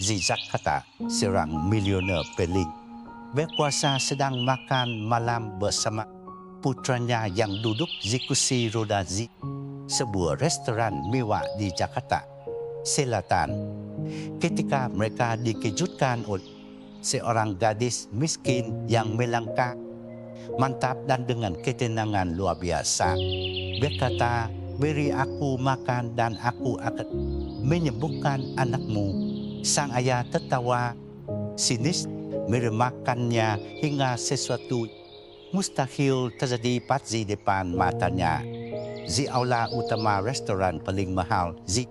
Jakarta, seorang milioner pelik, berkuasa sedang makan malam bersama putranya yang duduk di kursi roda di sebuah restoran mewah di Jakarta Selatan. Ketika mereka dikejutkan oleh seorang gadis miskin yang melangkah mantap dan dengan ketenangan luar biasa berkata, "Beri aku makan dan aku akan menyembuhkan anakmu." Sang ayah tertawa sinis meremahkannya hingga sesuatu mustahil terjadi di depan matanya. Di aula utama restoran paling mahal di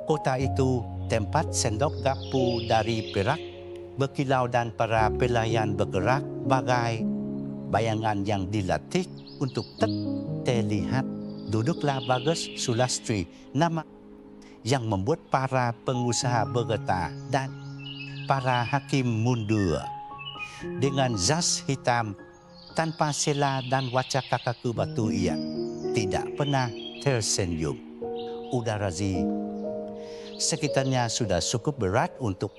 kota itu, tempat sendok garpu dari perak berkilau dan para pelayan bergerak bagai bayangan yang dilatih untuk terlihat. Duduklah Bagus Sulastri, nama yang membuat para pengusaha bergetar dan para hakim mundur. Dengan jas hitam, tanpa sela dan wajah kaku batu ia tidak pernah tersenyum. Udara di sekitarnya sudah cukup berat untuk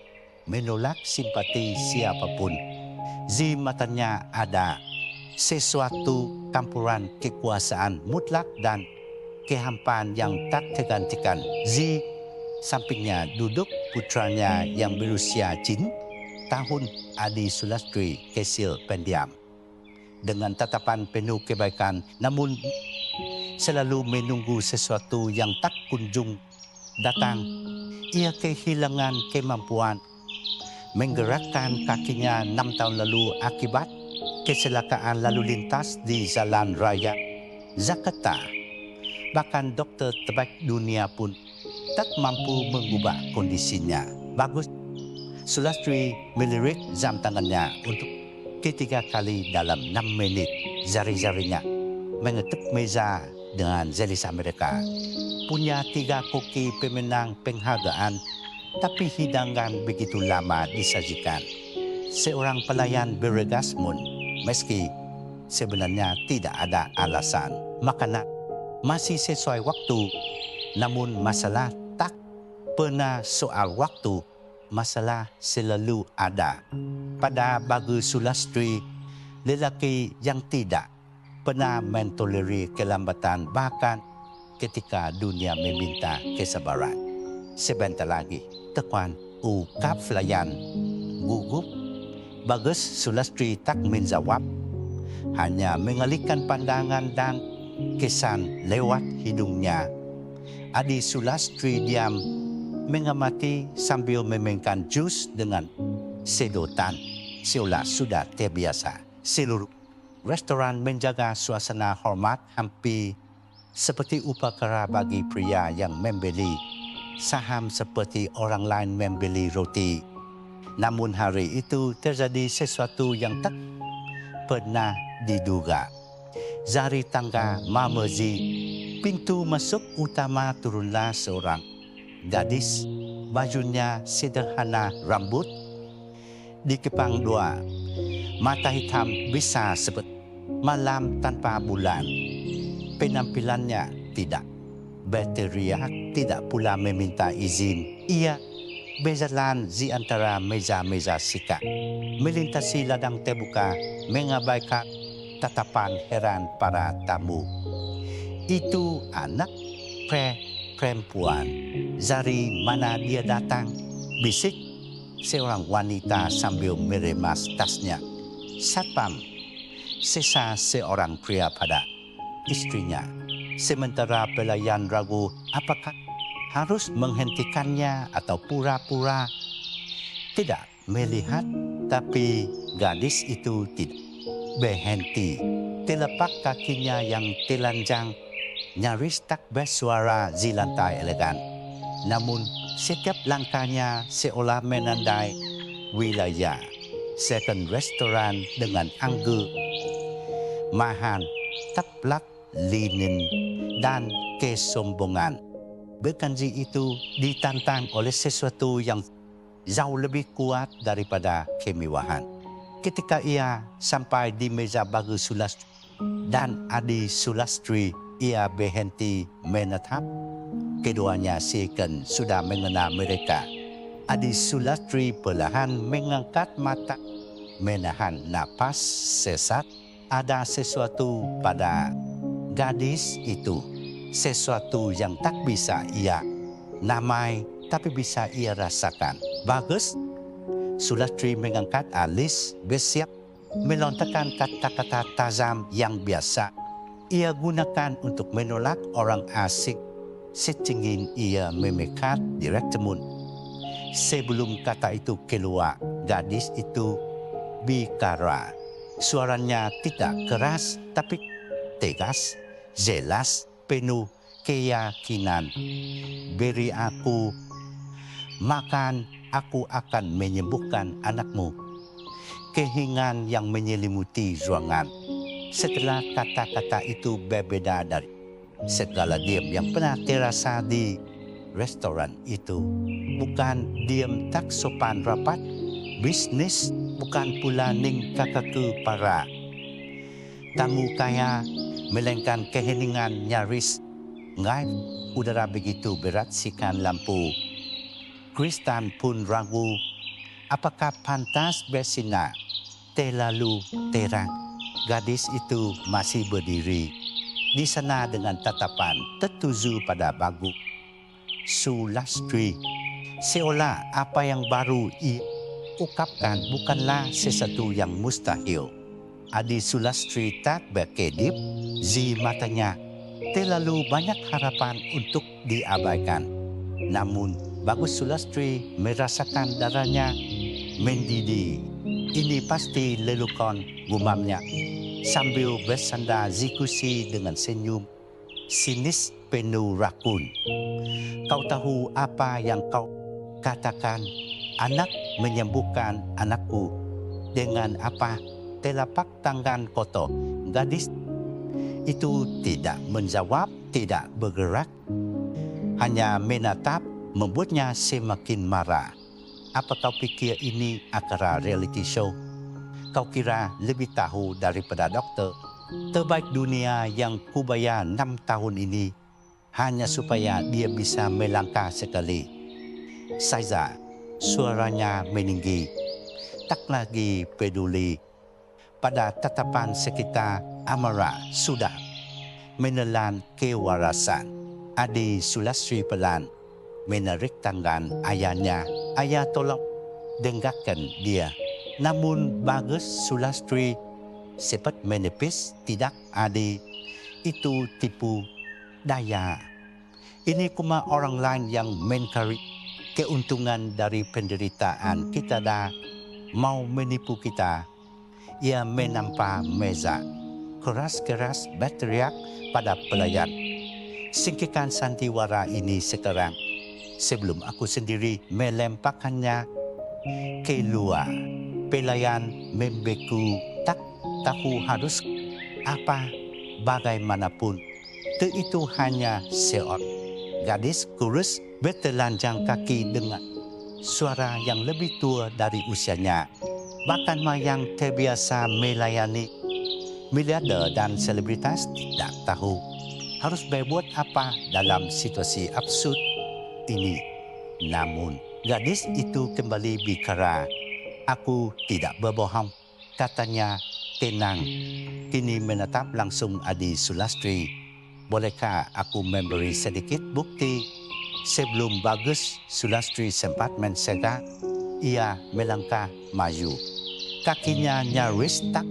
menolak simpati siapapun. Di matanya ada sesuatu campuran kekuasaan mutlak dan kehampaan yang tak tergantikan. Di sampingnya duduk putranya yang berusia 9 tahun, Adi Sulastri, Kesil pendiam. Dengan tatapan penuh kebaikan, namun selalu menunggu sesuatu yang tak kunjung datang. Ia kehilangan kemampuan menggerakkan kakinya 6 tahun lalu akibat kecelakaan lalu lintas di jalan raya Jakarta. Bahkan dokter terbaik dunia pun tak mampu mengubah kondisinya. Bagus Sulastri melirik jam tangannya untuk ketiga kali dalam 6 menit. Jari-jarinya mengetuk meja dengan jenis Amerika. Punya 3 koki pemenang penghargaan, tapi hidangan begitu lama disajikan. Seorang pelayan berorgasme meski sebenarnya tidak ada alasan. Makanan masih sesuai waktu, namun masalah tak pernah soal waktu, masalah selalu ada. Pada Bagus Sulastri, lelaki yang tidak pernah mentoleri kelambatan bahkan ketika dunia meminta kesabaran. Sebentar lagi, Tekuan ungkap pelayan gugup. Bagus Sulastri tak menjawab, hanya mengalihkan pandangan dan kesan lewat hidungnya. Adi Sulastri diam mengamati sambil memainkan jus dengan sedotan seolah sudah terbiasa. Seluruh restoran menjaga suasana hormat hampir seperti upacara bagi pria yang membeli saham seperti orang lain membeli roti. Namun hari itu terjadi sesuatu yang tak pernah diduga. Dari tangga Mamerzi, pintu masuk utama turunlah seorang gadis. Bajunya sederhana, rambut dikepang 2, mata hitam besar seperti malam tanpa bulan. Penampilannya tidak berteriak, tidak pula meminta izin. Ia berjalan di antara meja-meja sikat, melintasi ladang terbuka, mengabaikan tatapan heran para tamu. Itu anak perempuan. Dari mana dia datang? Bisik seorang wanita sambil meremas tasnya. Satpam, sesa seorang pria pada istrinya. Sementara pelayan ragu apakah harus menghentikannya atau pura-pura tidak melihat, tapi gadis itu tidak berhenti. Telapak kakinya yang telanjang nyaris tak bersuara di lantai elegan. Namun setiap langkahnya seolah menandai wilayah. Second restoran dengan anggur, mahan, taplak linen, dan kesombongan. Berkanji itu ditantang oleh sesuatu yang jauh lebih kuat daripada kemewahan. Ketika ia sampai di meja Bagus Sulastri dan Adi Sulastri, ia berhenti menatap. Keduanya seakan sudah mengenal mereka. Adi Sulastri perlahan mengangkat mata, menahan napas sesaat. Ada sesuatu pada gadis itu, sesuatu yang tak bisa ia namai tapi bisa ia rasakan. Bagus. Sulastri mengangkat alis, bersiap melontarkan kata-kata tajam yang biasa ia gunakan untuk menolak orang asing. Setingin ia memikat direktur. Sebelum kata itu keluar, gadis itu bicara. Suaranya tidak keras tapi tegas, jelas, penuh keyakinan. Beri aku makan, aku akan menyembuhkan anakmu. Kehingan yang menyelimuti ruangan. Setelah kata-kata itu berbeda dari segala diam yang pernah terasa di restoran itu. Bukan diam tak sopan rapat, bisnis, bukan pula ning kakaku para tamu kaya, melainkan keheningan nyaris. Ngai udara begitu berat sikan lampu. Kristan pun ragu, apakah pantas bersinar? Terlalu terang. Gadis itu masih berdiri di sana dengan tatapan tertuju pada bagu Sulastri. Seolah apa yang baru ia ungkapkan bukanlah sesuatu yang mustahil. Adi Sulastri tak berkedip, zi matanya terlalu banyak harapan untuk diabaikan. Namun bagus Sulastri merasakan darahnya mendidih. Ini pasti lelucon, gumamnya sambil bersandar di kursi dengan senyum sinis penuh rakun. Kau tahu apa yang kau katakan? Anak menyembuhkan anakku. Dengan apa? Telapak tangan kotor. Gadis itu tidak menjawab, tidak bergerak. Hanya menatap, membuatnya semakin marah. Apa kau fikir ini acara reality show? Kau kira lebih tahu daripada doktor terbaik dunia yang kubayar 6 tahun ini hanya supaya dia bisa melangkah sekali. Saja suaranya meninggi, tak lagi peduli. Pada tatapan sekitar, amarah sudah menelan kewarasan. Adi Sulastri pelan menarik tangan ayahnya. Ayah tolong dengarkan dia. Namun bagus Sulastri cepat menepis. Tidak, Adi, itu tipu daya. Ini cuma orang lain yang mencari keuntungan dari penderitaan kita dah mau menipu kita. Ia menampak meja. Keras-keras berteriak pada pelayan. Singkirkan sandiwara ini sekarang sebelum aku sendiri melemparkannya keluar. Pelayan membeku, tak tahu harus apa. Bagaimanapun, itu hanya seorang gadis kurus bertelanjang kaki dengan suara yang lebih tua dari usianya. Bahkan yang terbiasa melayani miliarder dan selebritas tidak tahu harus berbuat apa dalam situasi absurd ini. Namun, gadis itu kembali bicara. Aku tidak berbohong, katanya tenang. Kini menatap langsung Adi Sulastri. Bolehkah aku memberi sedikit bukti? Sebelum bagus Sulastri sempat mensegah, ia melangkah maju. Kakinya nyaris tak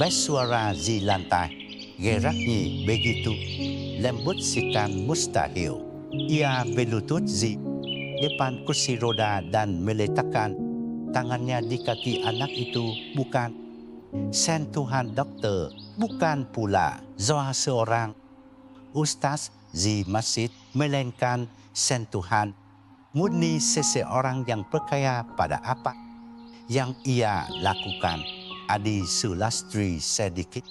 bersuara di lantai. Geraknya begitu lembut sikan mustahil. Ia berlutut di depan kursi roda dan meletakkan tangannya di kaki anak itu. Bukan sentuhan dokter, bukan pula doa seorang ustaz di masjid, melainkan sentuhan murni seseorang yang percaya pada apa yang ia lakukan. Adi Sulastri sedikit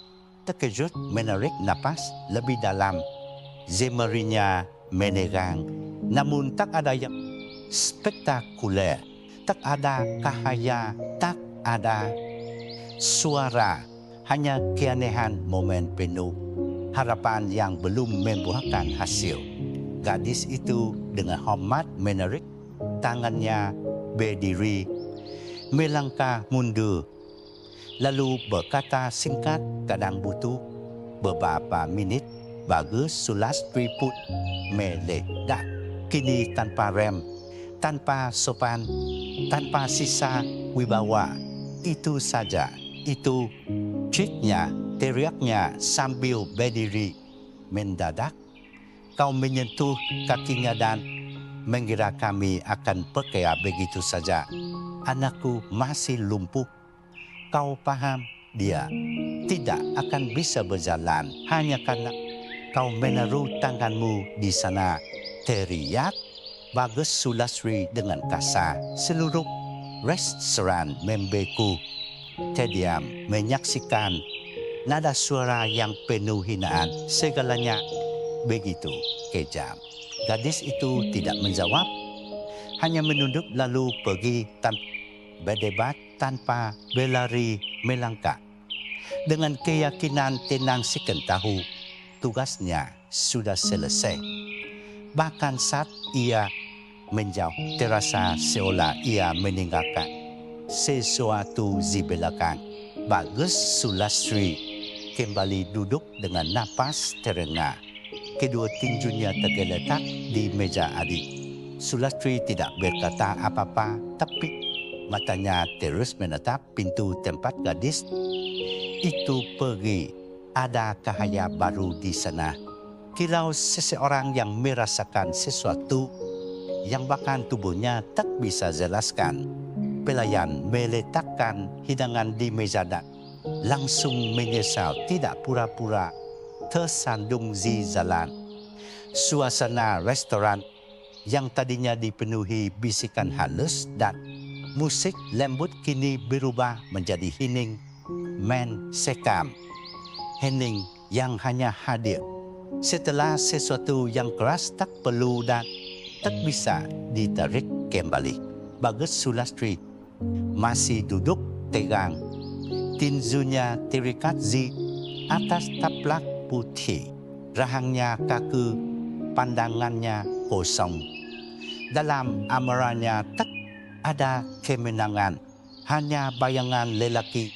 terkejut, menarik napas lebih dalam. Jemarinya menegang, namun tak ada yang spektakuler, tak ada cahaya, tak ada suara, hanya keanehan momen penuh harapan yang belum membuahkan hasil. Gadis itu dengan hormat menarik tangannya berdiri, melangkah mundur, lalu berkata singkat kadang butuh beberapa minit bagi Sulastri pun meledak. Kini tanpa rem, tanpa sopan, tanpa sisa wibawa. Itu saja, itu ciknya, teriaknya sambil berdiri. Mendadak, kau menyentuh kakinya dan mengira kami akan percaya begitu saja. Anakku masih lumpuh. Kau paham, dia tidak akan bisa berjalan hanya karena kau menaruh tanganmu di sana. Teriak Bagus Sulastri dengan kasar. Seluruh restoran membeku. Terdiam menyaksikan nada suara yang penuh hinaan. Segalanya begitu kejam. Gadis itu tidak menjawab, hanya menunduk lalu pergi tanpa berdebat, tanpa berlari melangkah. Dengan keyakinan tenang sikan tahu, tugasnya sudah selesai. Bahkan saat ia menjauh, terasa seolah ia meninggalkan sesuatu di belakang. Bagus Sulastri kembali duduk dengan napas terengah. Kedua tinjunya tergeletak di meja adik. Sulastri tidak berkata apa-apa, tapi matanya terus menatap pintu tempat gadis itu pergi. Ada cahaya baru di sana. Kilau seseorang yang merasakan sesuatu yang bahkan tubuhnya tak bisa jelaskan. Pelayan meletakkan hidangan di meja dan langsung menyesal tidak pura-pura tersandung di jalan. Suasana restoran yang tadinya dipenuhi bisikan halus dan musik lembut kini berubah menjadi hening mensekam. Hening yang hanya hadir setelah sesuatu yang keras tak perlu dan tak bisa ditarik kembali. Bagus Sulastri masih duduk tegang. Tinjunya terikat di atas taplak putih. Rahangnya kaku, pandangannya kosong. Dalam amarahnya tak ada kemenangan, hanya bayangan lelaki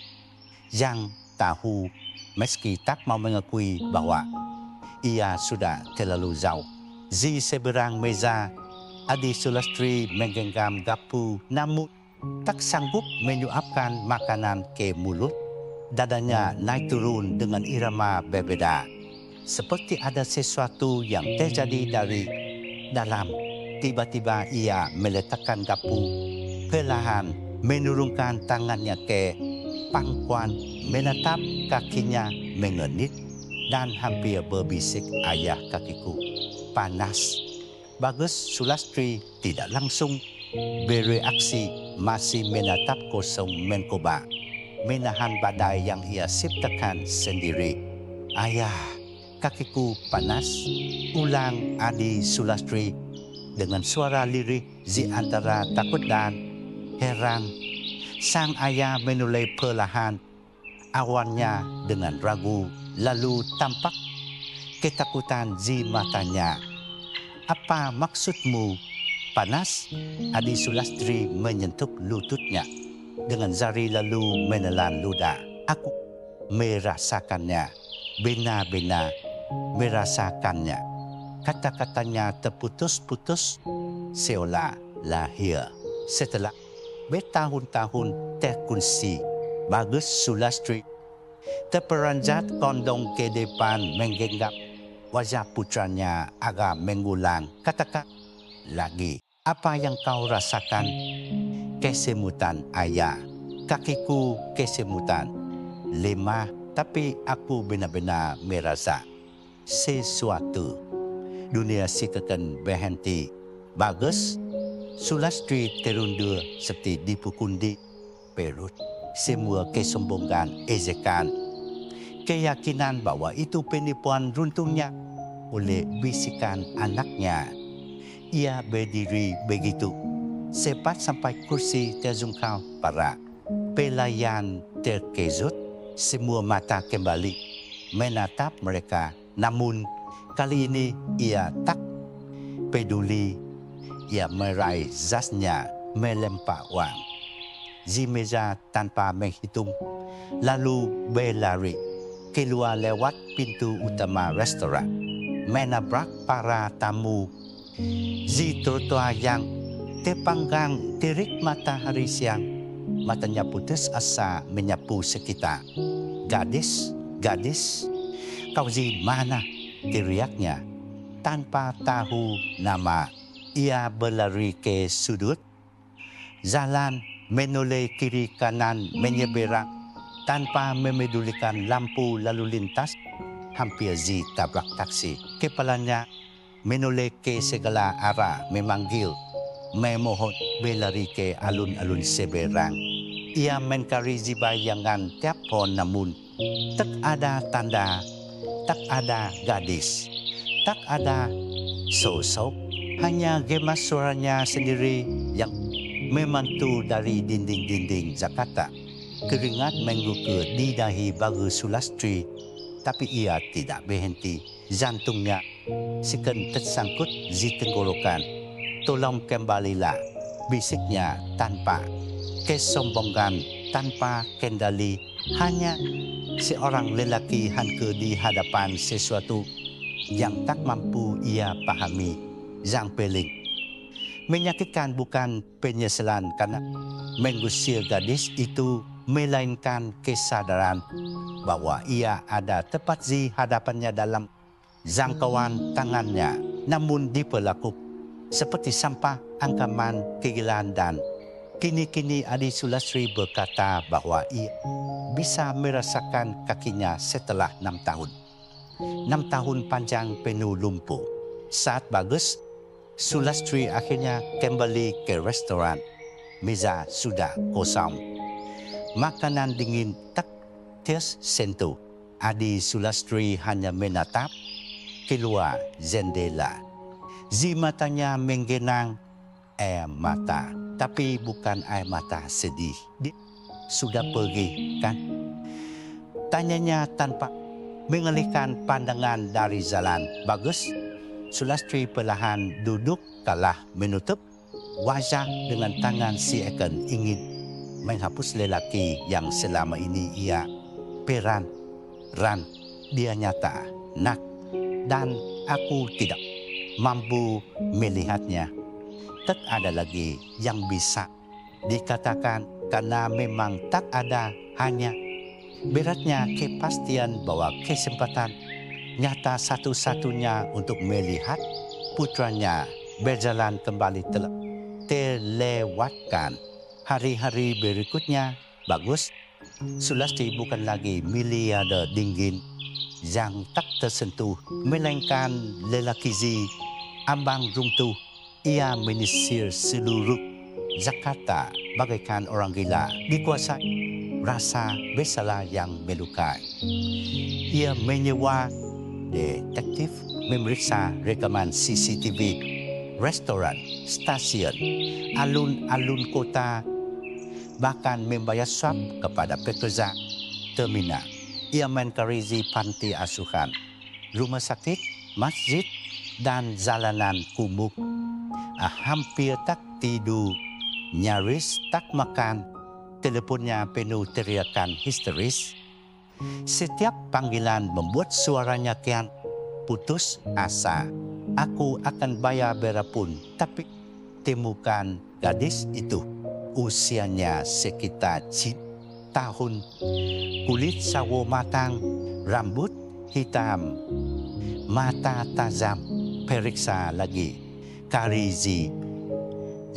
yang tahu meski tak mau mengakui bahwa ia sudah terlalu jauh. Di seberang meja, Adik Sulastri menggenggam garpu namun tak sanggup menyuapkan makanan ke mulut. Dadanya naik turun dengan irama berbeda. Seperti ada sesuatu yang terjadi dari dalam. Tiba-tiba ia meletakkan garpu, perlahan menurunkan tangannya ke pangkuan, menatap kakinya mengenit dan hampir berbisik, "Ayah, kakiku panas." Bagus Sulastri tidak langsung bereaksi, masih menatap kosong mencoba menahan badai yang ia ciptakan sendiri. "Ayah, kakiku panas," ulang Adik Sulastri dengan suara lirih di antara takut dan heran. Sang ayah menoleh perlahan, awalnya dengan ragu, lalu tampak ketakutan di matanya. "Apa maksudmu? Panas?" Adik Sulastri menyentuh lututnya dengan jari lalu menelan ludah. "Aku merasakannya, benar-benar merasakannya." Kata-katanya terputus-putus seolah lahir setelah bertahun-tahun terkunci. Bagus Sulastri terperanjat kondong ke depan menggenggam wajah putranya agak mengulang. "Katakan lagi, apa yang kau rasakan?" "Kesemutan, ayah. Kakiku kesemutan. Lemah, tapi aku benar-benar merasa sesuatu." Dunia seakan berhenti. Bagus Sulastri terundur seperti dipukul di perut. Semua kesombongan, ejekan, keyakinan bahwa itu penipuan runtuhnya oleh bisikan anaknya. Ia berdiri begitu cepat sampai kursi terjungkal parah. Pelayan terkejut, semua mata kembali menatap mereka. Namun kali ini ia tak peduli. Ia meraih jasnya melempar wang. Zi meja tanpa menghitung, lalu berlari keluar lewat pintu utama restoran, menabrak para tamu. Zi trotoar yang terpanggang terik matahari siang, matanya putus asa menyapu sekitar. Gadis, gadis, kau Zi mana? Teriaknya tanpa tahu nama. Ia berlari ke sudut jalan, menoleh kiri kanan menyeberang tanpa memedulikan lampu lalu lintas. Hampir Zi tabrak taksi. Kepalanya menoleh ke segala arah memanggil, memohon berlari ke alun-alun seberang. Ia mencari Zi bayangan tiap pohon namun tak ada tanda, tak ada gadis, tak ada sosok. Hanya gema suaranya sendiri yang memantul dari dinding-dinding Jakarta. Keringat menggugur di dahi Bagus Sulastri, tapi ia tidak berhenti. Jantungnya seakan tersangkut di tenggorokan. Tolong kembalilah, bisiknya tanpa kesombongan, tanpa kendali. Hanya seorang lelaki hancur di hadapan sesuatu yang tak mampu ia pahami. Yang paling menyakitkan bukan penyesalan karena mengusir gadis itu, melainkan kesadaran bahwa ia ada tepat di hadapannya dalam jangkauan tangannya, namun diperlakukan seperti sampah angkaman kegilaan. Dan kini Adi Sulastri berkata bahwa ia bisa merasakan kakinya setelah 6 tahun. 6 tahun panjang penuh lumpur. Saat Bagus Sulastri akhirnya kembali ke restoran, meja sudah kosong. Makanan dingin tak tersentuh. Adi Sulastri hanya menatap keluar jendela. Zi matanya menggenang air mata, tapi bukan air mata sedih. Dia sudah pergi, kan? Tanyanya tanpa mengalihkan pandangan dari jalan. Bagus Sulastri perlahan duduk kalah menutup wajah dengan tangan seakan ingin menghapus lelaki yang selama ini ia peran. Dia nyata, nak, dan aku tidak mampu melihatnya. Tak ada lagi yang bisa dikatakan karena memang tak ada, hanya beratnya kepastian bahwa kesempatan nyata satu-satunya untuk melihat putranya berjalan kembali telah terlewatkan. Hari-hari berikutnya, Bagus Sulastri bukan lagi miliarder dingin yang tak tersentuh, melainkan lelaki Zi ambang runtuh. Ia menyisir seluruh Jakarta bagaikan orang gila, dikuasai rasa bersalah yang melukai. Ia menyewa detektif memeriksa rekaman CCTV, restoran, stasiun, alun-alun kota, bahkan membayar suap kepada pekerja terminal. Ia mencari Zi panti asuhan, rumah sakit, masjid, dan jalanan kumuh. Hampir tak tidur, nyaris tak makan. Teleponnya penuh teriakan histeris. Setiap panggilan membuat suaranya kian putus asa. Aku akan bayar berapapun, tapi temukan gadis itu. Usianya sekitar 10 tahun. Kulit sawo matang, rambut hitam, mata tajam. Periksa lagi. Karizi,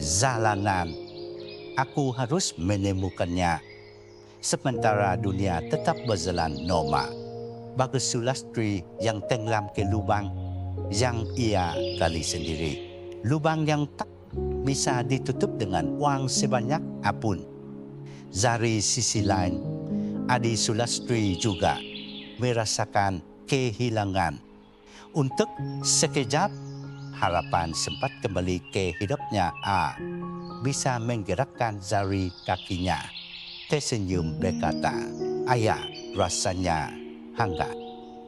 jalanan. Aku harus menemukannya. Sementara dunia tetap berjalan normal. Bagus Sulastri yang tenggelam ke lubang yang ia gali sendiri. Lubang yang tak bisa ditutup dengan uang sebanyak apapun. Dari sisi lain, Adi Sulastri juga merasakan kehilangan. Untuk sekejap, harapan sempat kembali ke hidupnya. Bisa menggerakkan jari kakinya. Tersenyum berkata, ayah, rasanya hangat.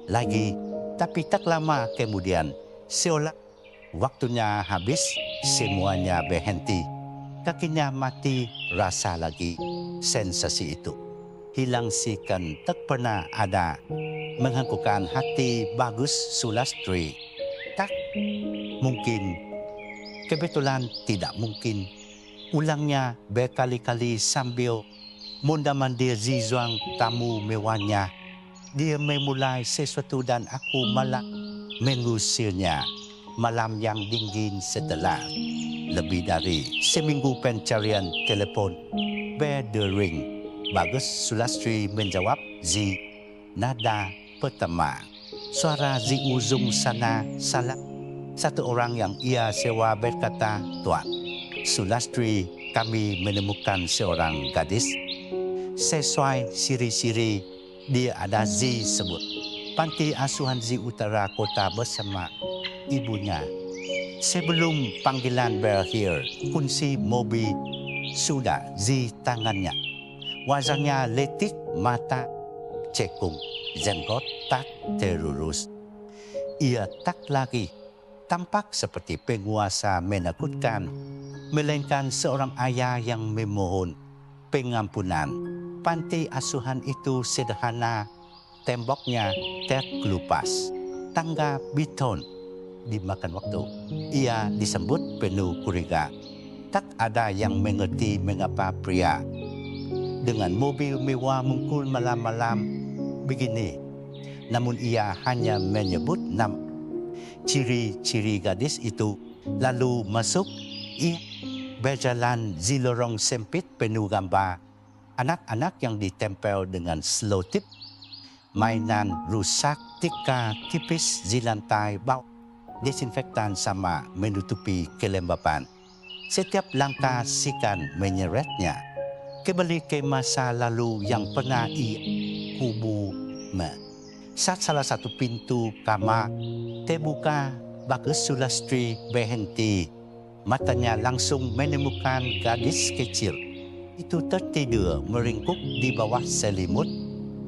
Lagi, tapi tak lama kemudian, seolah waktunya habis, semuanya berhenti. Kakinya mati rasa lagi sensasi itu. Hilang sikan tak pernah ada menghanggukan hati Bagus Sulastri. Tak mungkin, kebetulan tidak mungkin. Ulangnya berkali-kali sambil mondar-mandir Zizuang tamu mewahnya. Dia memulai sesuatu dan aku malah mengusirnya. Malam yang dingin setelah lebih dari seminggu pencarian telepon berdering. Bagus Sulastri menjawab Z. Nada pertama. Suara Z ujung sana salah. Satu orang yang ia sewa berkata, "Tuan Sulastri, kami menemukan seorang gadis. Sesuai ciri-ciri dia ada Z sebut. Panti asuhan Z Utara Kota bersama ibunya." Sebelum panggilan berakhir, kunci mobil sudah di tangannya. Wajahnya letik, mata cekung, jenggot tak terurus. Ia tak lagi tampak seperti penguasa menakutkan, melainkan seorang ayah yang memohon pengampunan. Panti asuhan itu sederhana, temboknya terkelupas, tangga beton dimakan waktu. Ia disebut penuh curiga. Tak ada yang mengerti mengapa pria dengan mobil mewah muncul malam-malam begini. Namun ia hanya menyebut nama ciri-ciri gadis itu. Lalu masuk, ia berjalan di lorong sempit penuh gambar anak-anak yang ditempel dengan selotip, mainan rusak, tika tipis di lantai bawah, desinfektan sama menutupi kelembapan. Setiap langkah sikan menyeretnya kembali ke masa lalu yang pernah ia hubungi. Saat salah satu pintu kamar terbuka, Bagus Sulastri berhenti. Matanya langsung menemukan gadis kecil itu tertidur meringkuk di bawah selimut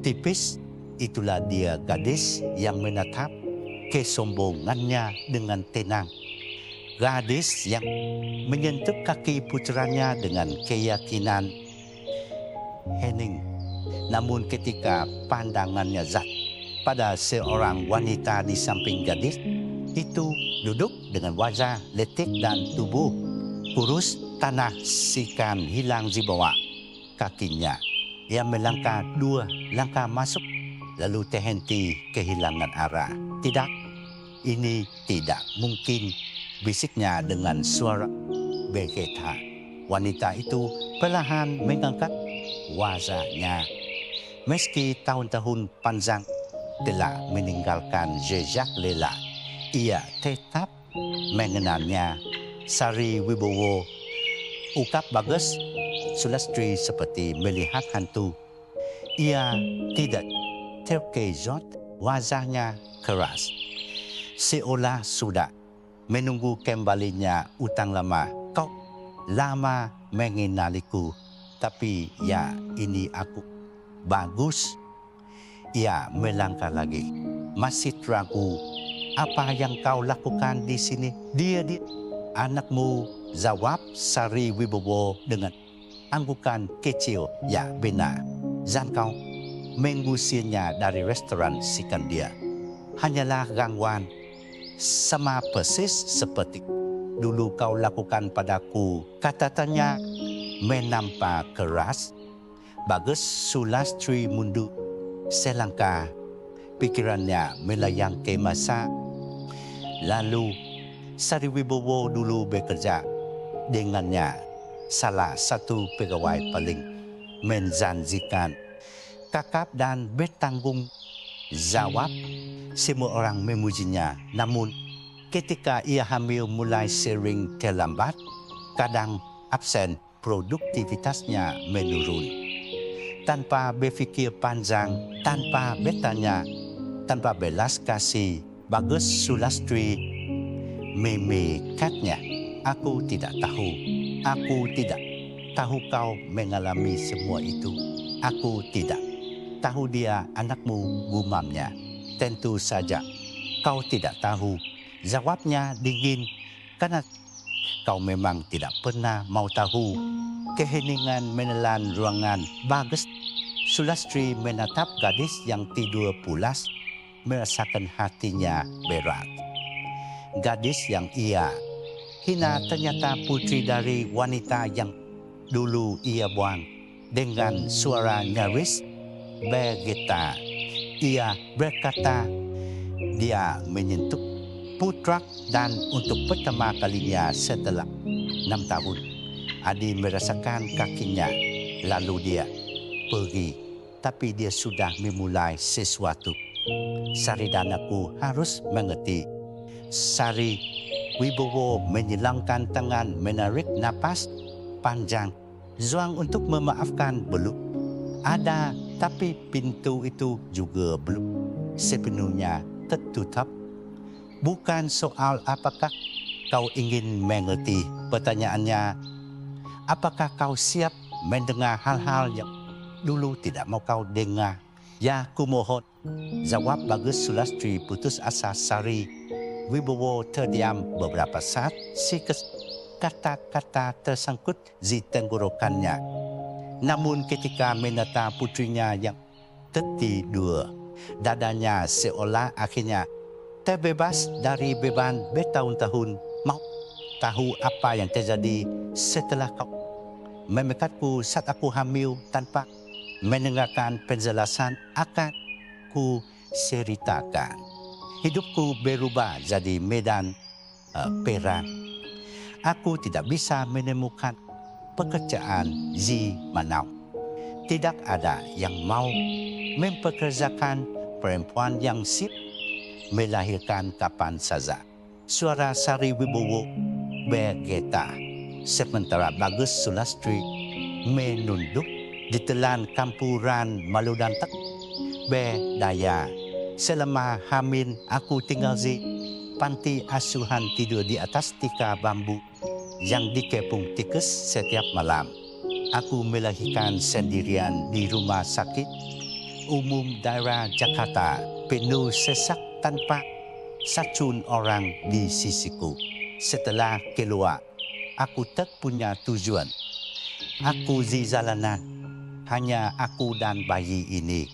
tipis. Itulah dia gadis yang menatap kesombongannya dengan tenang. Gadis yang menyentuh kaki putranya dengan keyakinan hening. Namun ketika pandangannya jatuh pada seorang wanita di samping gadis itu duduk dengan wajah letik dan tubuh kurus, tanah sikan hilang di bawah kakinya. Ia melangkah 2 langkah masuk, lalu terhenti kehilangan arah. "Tidak, ini tidak mungkin," bisiknya dengan suara bergetar. Wanita itu perlahan mengangkat wajahnya. Meski tahun-tahun panjang telah meninggalkan jejak lela, ia tetap mengenalnya. Sari Wibowo, ukap Bagus Sulastri seperti melihat hantu. Ia tidak terkejut, wajahnya keras, seolah sudah menunggu kembalinya utang lama. "Kau lama mengenaliku, tapi ya ini aku, Bagus." Ia melangkah lagi, masih ragu. "Apa yang kau lakukan di sini?" Dia "Anakmu," jawab Sari Wibowo dengan anggukan kecil. "Ya benar, dan kau mengusirnya dari restoran sikan dia. Hanyalah gangguan, sama persis seperti dulu kau lakukan padaku," kata-katanya menampak keras. Bagus Sulastri mundur selangkah. Pikirannya melayang ke masa lalu. Sari Wibowo dulu bekerja dengannya, salah satu pegawai paling menjanjikan, kakap dan bertanggung jawab. Semua orang memujinya. Namun ketika ia hamil mulai sering terlambat, kadang absen, produktivitasnya menurun. Tanpa berfikir panjang, tanpa bertanya, tanpa belas kasih, Bagus Sulastri memekatnya. "Aku tidak tahu. Aku tidak tahu kau mengalami semua itu. Aku tidak tahu dia anakmu," gumamnya. "Tentu saja kau tidak tahu," jawabnya dingin, "karena Kau memang tidak pernah mau tahu keheningan menelan ruangan bagus. Sulastri menatap gadis yang tidur pulas, merasakan hatinya berat. Gadis yang ia hina ternyata putri dari wanita yang dulu ia buang. Dengan suara nyaris bergetar, ia berkata dia menyentuh putra dan untuk pertama kalinya setelah 6 tahun. Adi merasakan kakinya, lalu dia pergi. Tapi dia sudah memulai sesuatu. Sari dan aku harus mengerti. Sari Wibowo menyilangkan tangan, menarik napas panjang. Zuang untuk memaafkan belum ada, tapi pintu itu juga belum sepenuhnya tertutup. Bukan soal apakah kau ingin mengerti. Pertanyaannya, apakah kau siap mendengar hal-hal yang dulu tidak mau kau dengar? Ya, kumohon. Jawab bagus Sulastri putus asa Sari. Wibowo terdiam beberapa saat. Kata-kata tersangkut di tenggorokannya. Namun ketika menata putrinya yang tertidur, dadanya seolah akhirnya terbebas dari beban bertahun-tahun. Mau tahu apa yang terjadi setelah kau memekatku saat aku hamil tanpa mendengarkan penjelasan? Akan ku ceritakan. Hidupku berubah jadi medan perang. Aku tidak bisa menemukan pekerjaan di Manau. Tidak ada yang mau mempekerjakan perempuan yang siap melahirkan kapan saja. Suara Sari Wibowo bergetar. Sementara Bagus Sulastri menunduk ditelan campuran malu dan tak berdaya. Selama hamil aku tinggal di panti asuhan, tidur di atas tikar bambu yang dikepung tikus setiap malam. Aku melahirkan sendirian di rumah sakit umum daerah Jakarta, penuh sesak tanpa satu orang di sisiku. Setelah keluar, aku tak punya tujuan. Aku di jalanan, hanya aku dan bayi ini.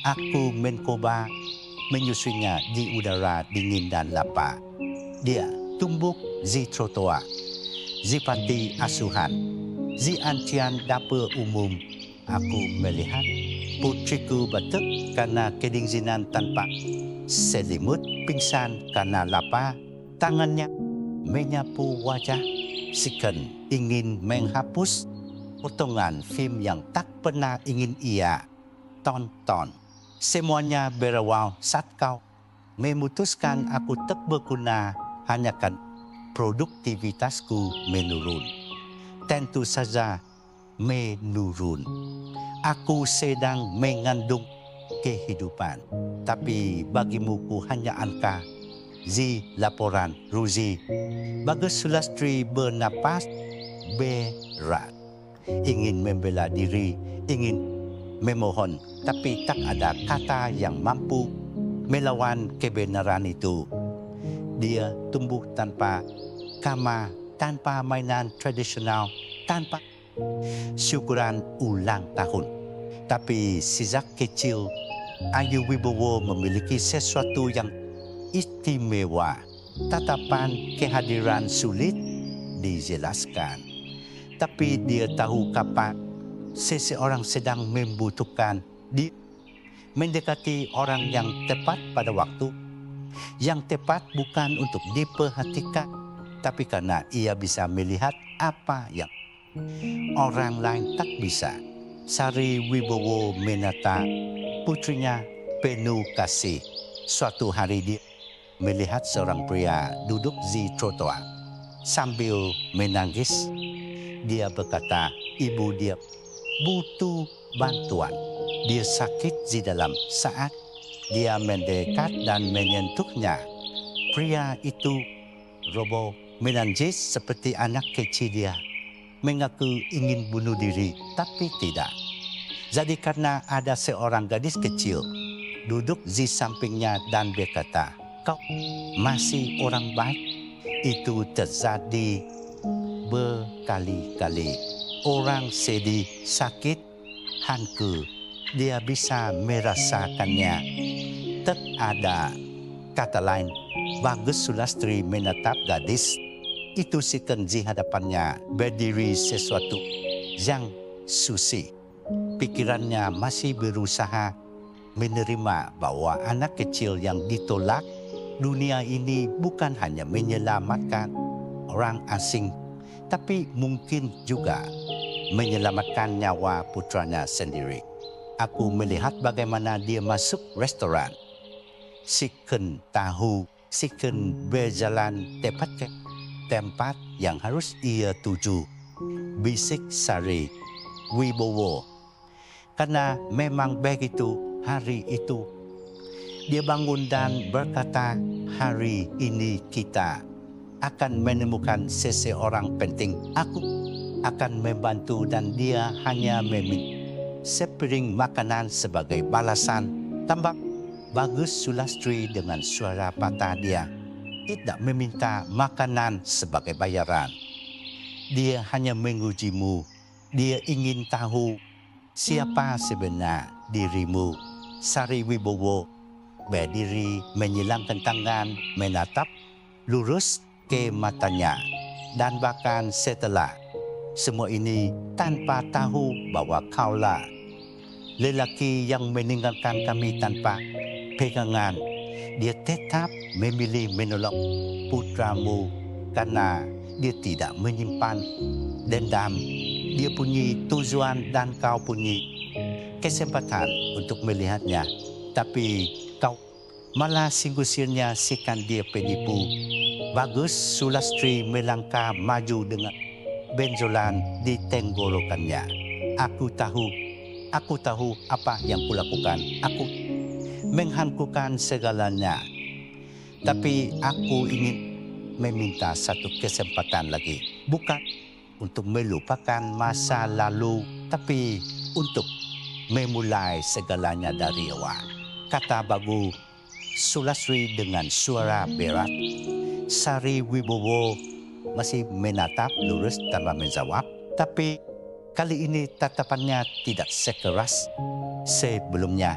Aku mencoba menyusuinya di udara dingin dan lapar. Dia tumbuk di trotoar, di panti asuhan, di antrian dapur umum. Aku melihat putriku batuk karena kedinginan tanpa selimut, pingsan karena lapar. Tangannya menyapu wajah, seakan ingin menghapus potongan film yang tak pernah ingin ia tonton. Semuanya berawal saat kau memutuskan aku tak berguna, hanya kan produktivitasku menurun. Tentu saja menurun. Aku sedang mengandung kehidupan, tapi bagimu ku hanya angka di laporan Ruzi. Bagus Sulastri bernapas berat, ingin membela diri, ingin memohon, tapi tak ada kata yang mampu melawan kebenaran itu. Dia tumbuh tanpa kamar, tanpa mainan tradisional, tanpa syukuran ulang tahun. Tapi sejak kecil, Ayu Wibowo memiliki sesuatu yang istimewa. Tatapan kehadiran sulit dijelaskan, tapi dia tahu kapan seseorang sedang membutuhkan. Dia mendekati orang yang tepat pada waktu. Yang tepat bukan untuk diperhatikan, tapi karena ia bisa melihat apa yang orang lain tak bisa. Sari Wibowo menata putrinya penuh kasih. Suatu hari dia melihat seorang pria duduk di trotoar sambil menangis. Dia berkata, ibu dia butuh bantuan. Dia sakit di dalam. Saat dia mendekat dan menyentuhnya, pria itu roboh menangis seperti anak kecil. Dia mengaku ingin bunuh diri, tapi tidak. Jadi karena ada seorang gadis kecil duduk di sampingnya dan berkata, kau masih orang baik. itu terjadi berkali-kali. Orang sedih, sakit, hancur, dia bisa merasakannya. Tak ada kata lain, Bagus Sulastri menatap gadis itu di hadapannya berdiri sesuatu yang suci. Pikirannya masih berusaha menerima bahwa anak kecil yang ditolak dunia ini bukan hanya menyelamatkan orang asing, tapi mungkin juga menyelamatkan nyawa putranya sendiri. Aku melihat bagaimana dia masuk restoran. Siken tahu, siken berjalan tepat ke tempat yang harus ia tuju. Bisik Sari Wibowo. Karena memang begitu hari itu. Dia bangun dan berkata, hari ini kita akan menemukan seseorang penting. Aku akan membantu dan dia hanya meminta sepiring makanan sebagai balasan. Tambah Bagus Sulastri dengan suara patah dia tidak meminta makanan sebagai bayaran. Dia hanya mengujimu. Dia ingin tahu siapa sebenar dirimu. Sari Wibowo berdiri menyilangkan tangan, menatap lurus ke matanya. Dan bahkan setelah semua ini tanpa tahu bahwa kaulah lelaki yang meninggalkan kami tanpa pegangan. Dia tetap memilih menolong putramu karena dia tidak menyimpan dendam. Dia punya tujuan dan kau punya kesempatan untuk melihatnya. Tapi kau malah singgusirnya sikan dia penipu. Bagus Sulastri melangkah maju dengan benjolan di tenggorokannya. Aku tahu apa yang kulakukan. Aku menghancurkan segalanya. Tapi aku ingin meminta satu kesempatan lagi. Bukan untuk melupakan masa lalu, tapi untuk memulai segalanya dari awal. Kata Bagus Sulastri dengan suara berat. Sari Wibowo masih menatap lurus tanpa menjawab. Tapi kali ini tatapannya tidak sekeras sebelumnya.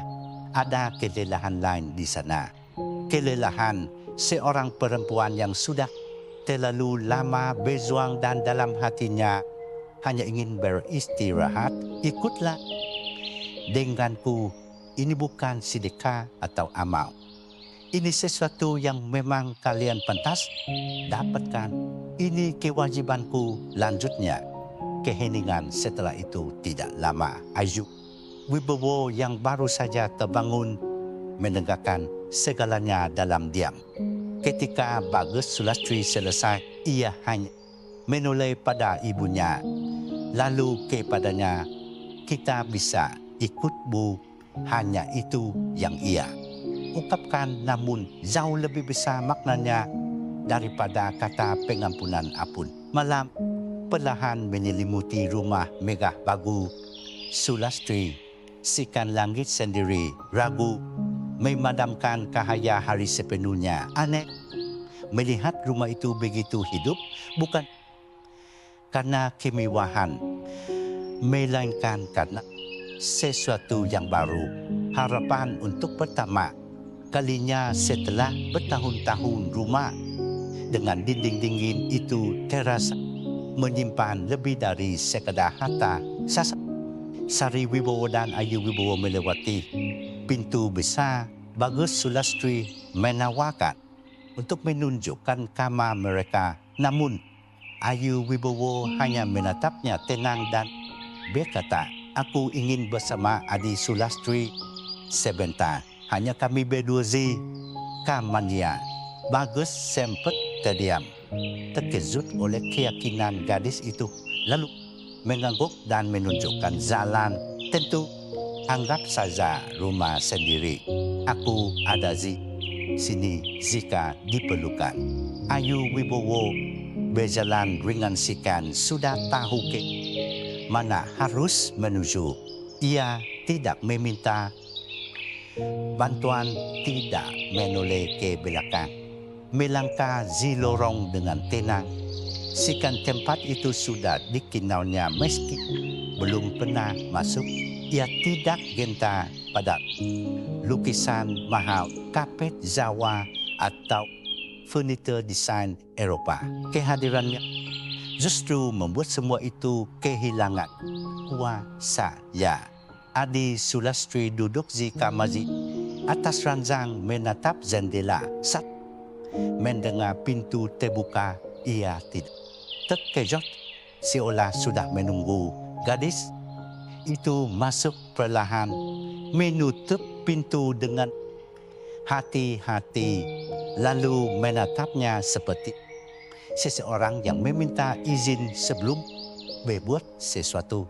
Ada kelelahan lain di sana. Kelelahan seorang perempuan yang sudah terlalu lama berjuang dan dalam hatinya hanya ingin beristirahat. Ikutlah denganku. Ini bukan sedekah atau amal. Ini sesuatu yang memang kalian pantas dapatkan. Ini kewajibanku. Lanjutnya, keheningan setelah itu tidak lama. Ayu Wibowo yang baru saja terbangun menegakkan segalanya dalam diam. Ketika Bagus Sulastri selesai, ia hanya menoleh pada ibunya. Lalu kepadanya, kita bisa ikut bu, hanya itu yang ia ungkapkan, namun jauh lebih besar maknanya daripada kata pengampunan ampun. Malam perlahan menyelimuti rumah megah Bagus Sulastri. Sikan langit sendiri ragu memadamkan cahaya hari sepenuhnya. Aneh melihat rumah itu begitu hidup, bukan karena kemewahan, melainkan karena sesuatu yang baru. Harapan untuk pertama kalinya setelah bertahun-tahun rumah dengan dinding dingin itu terasa menyimpan lebih dari sekadar harta. Sari Wibowo dan Ayu Wibowo melewati pintu besar. Bagus Sulastri menawarkan untuk menunjukkan kamar mereka. Namun Ayu Wibowo hanya menatapnya tenang dan berkata, aku ingin bersama adik Sulastri sebentar. Hanya kami berdua zi. Kamarnya. Bagus sempat terdiam, terkejut oleh keyakinan gadis itu. Lalu mengangguk dan menunjukkan jalan. Tentu anggap saja rumah sendiri. Aku ada di sini jika diperlukan. Ayu Wibowo berjalan ringan sikan, sudah tahu ke mana harus menuju. Ia tidak meminta bantuan, tidak menoleh ke belakang. melangkah di lorong dengan tenang. Sekian tempat itu sudah dikenalnya meski belum pernah masuk. Ia tidak gentar pada lukisan mahal, kapet Jawa atau furniture desain Eropa. Kehadirannya justru membuat semua itu kehilangan kuasanya. Adi Sulastri duduk di kamar atas ranjang menatap jendela. Saat mendengar pintu terbuka, ia tidak terkejut seolah sudah menunggu. Gadis itu masuk perlahan, menutup pintu dengan hati-hati, lalu menatapnya seperti seseorang yang meminta izin sebelum berbuat sesuatu.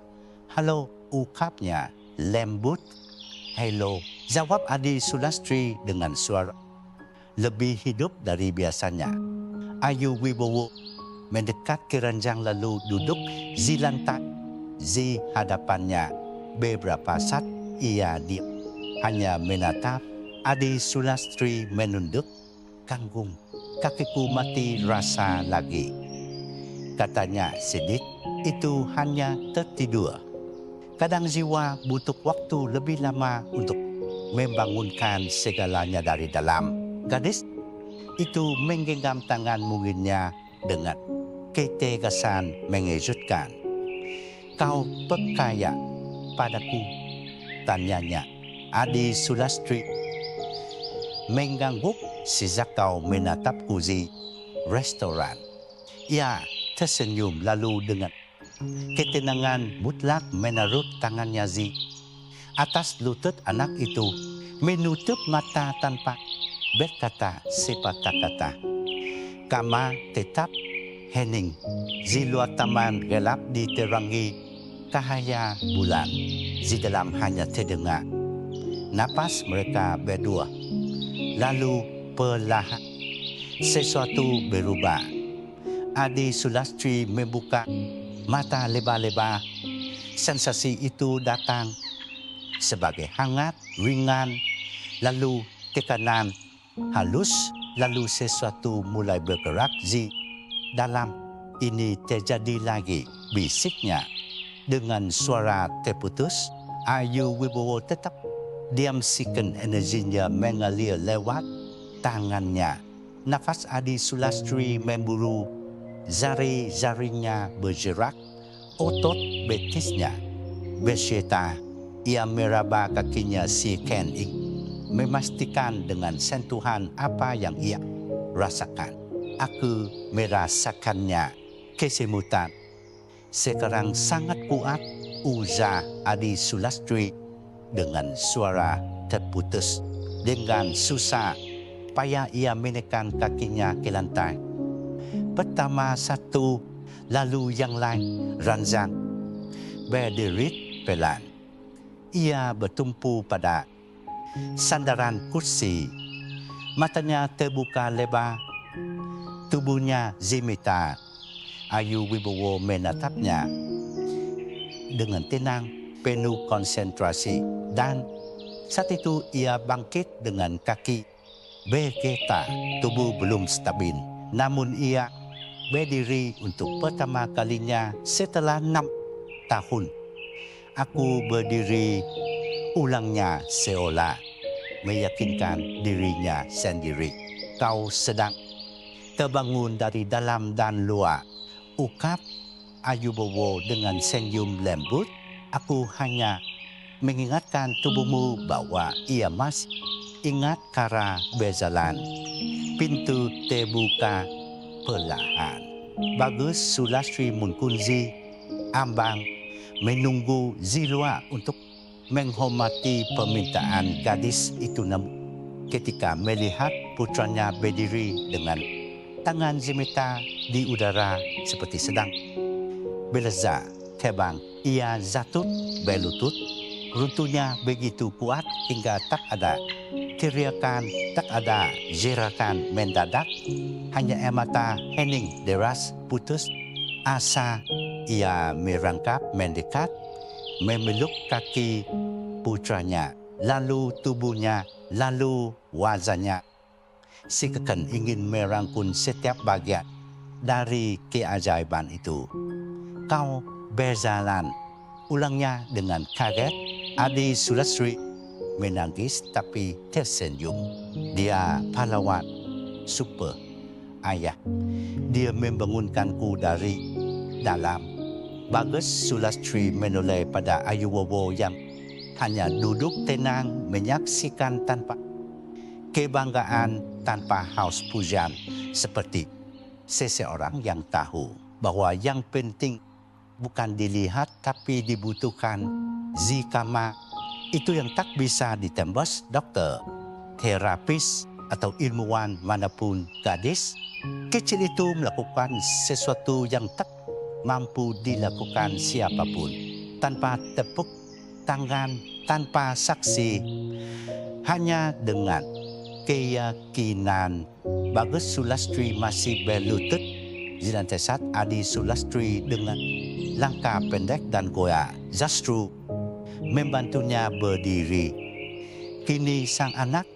Halo, ukapnya lembut. Hello, jawab Adi Sulastri dengan suara lebih hidup dari biasanya. Ayu Wibowo mendekat ke ranjang lalu duduk di lantai di hadapannya. Beberapa saat ia diam, hanya menatap. Adi Sulastri menunduk. Kanggung, kakiku mati rasa lagi, katanya sedih. Itu hanya tertidur. Kadang jiwa butuh waktu lebih lama untuk membangunkan segalanya dari dalam. Gadis itu menggenggam tangan mungilnya dengan ketegasan mengejutkan. Kau percaya padaku? Tanyanya. Adi Sulastri mengangguk sejak kau menatapku di restoran. Ia tersenyum lalu dengan ketenangan mutlak menaruh tangannya di atas lutut anak itu, menutup mata tanpa berkata sepatah kata. Kamar tetap hening. Di luar taman gelap diterangi cahaya bulan. Di dalam hanya terdengar napas mereka berdua. Lalu perlahan sesuatu berubah. Adi Sulastri membuka mata lebar-lebar. Sensasi itu datang sebagai hangat, ringan, lalu tekanan halus, lalu sesuatu mulai bergerak di dalam. Ini terjadi lagi, bisiknya dengan suara terputus. Ayu Wibowo tetap diam, sikan energinya mengalir lewat tangannya. Nafas Adi Sulastri memburu, jari-jarinya bergerak, otot betisnya bersyeta. Ia meraba kakinya si Ken memastikan dengan sentuhan apa yang ia rasakan. Aku merasakannya, kesemutan. Sekarang sangat kuat, ujar Adi Sulastri dengan suara terputus. Dengan susah payah ia menekan kakinya ke lantai. Pertama satu, lalu yang lain. Ranjang berdiri pelan. Ia bertumpu pada sandaran kursi. Matanya terbuka lebar. Tubuhnya gemetar. Ayu Wibowo menatapnya dengan tenang, penuh konsentrasi. Dan saat itu ia bangkit dengan kaki bergetar. Tubuh belum stabil, namun ia berdiri untuk pertama kalinya setelah 6 tahun. Aku berdiri, ulangnya seolah meyakinkan dirinya sendiri. Kau sedang terbangun dari dalam dan luar, ukap Ayu Wibowo dengan senyum lembut. Aku hanya mengingatkan tubuhmu bahwa ia masih ingat cara berjalan. Pintu terbuka perlahan. Bagus Sulastri Munkunzi ambang menunggu di luar untuk menghormati permintaan gadis itu. Namun ketika melihat putranya berdiri dengan tangan gemetar di udara seperti sedang belajar terbang, ia jatuh berlutut. Runtuhnya begitu kuat hingga tak ada teriakan, tak ada jerakan mendadak. Hanya air mata hening deras putus asa. Ia merangkap mendekat, memeluk kaki putranya, lalu tubuhnya, lalu wajahnya. Si Keken ingin merangkum setiap bagian dari keajaiban itu. Kau berjalan, ulangnya dengan kaget. Adi Sulastri menangis tapi tersenyum. Dia pahlawan super ayah. Dia membangunkanku dari dalam. Bagus Sulastri menoleh pada Ayu Wowo yang hanya duduk tenang menyaksikan tanpa kebanggaan, tanpa haus pujian, seperti seseorang yang tahu bahwa yang penting bukan dilihat tapi dibutuhkan. Zikama itu yang tak bisa ditembus dokter, terapis atau ilmuwan manapun. Gadis kecil itu melakukan sesuatu yang tak mampu dilakukan siapapun, tanpa tepuk tangan, tanpa saksi, hanya dengan keyakinan. Bagus Sulastri masih berlutut. Zinantesat Adi Sulastri dengan langkah pendek dan goyah justru membantunya berdiri. Kini sang anak